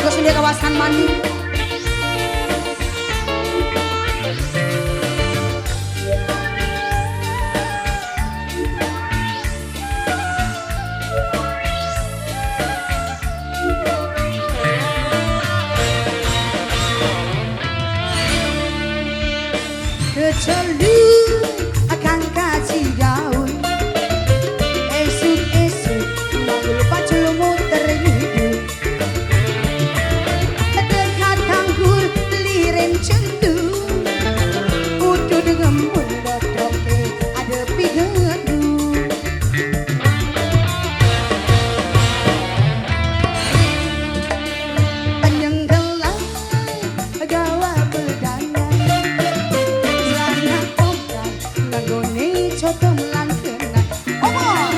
bagus di kawasan mandi. Kecelu akan kasih gaul esuk-esuk manggul pacul muter hidup dekat tanggul liren cendu udah dengan mulut oke ada pigedu penyenggelam gawa bedangan cotong langkenan omos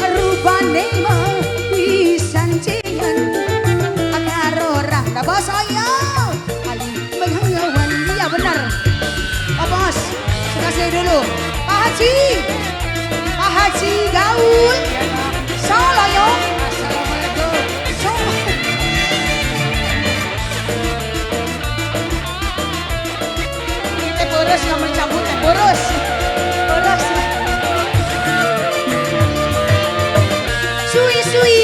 rupane mah pisan cengen karo rangga basaya kali menghawan iya benar omos kasih dulu Pak Haji gaul salah yo assalamualaikum boros yang mencabut boros sui-sui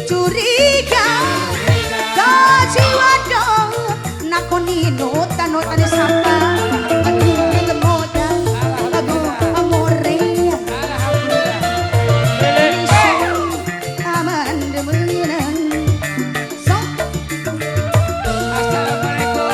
curiga kajiwa dong nakoni nota-nota di sampah aduh lemoda aduh amore aman demenan so assalamualaikum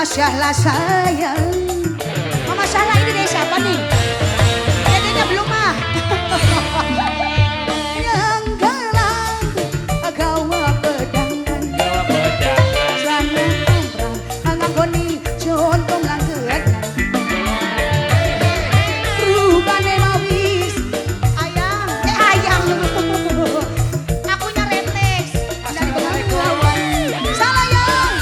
Syahla sayang Mama Syahla ini dari siapa nih? Dedenya belum mah yang galang gawa bedangan sana ombrang ngagoni contong langgean rupane mawis ayang akunya refleks dari lawan salah yang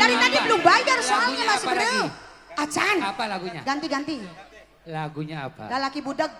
Dari tadi belum bayar soalnya Lagunya Mas apa Bro. lagi? Acan. Apa lagunya? Ganti-ganti. Lagunya apa? Lalaki budak.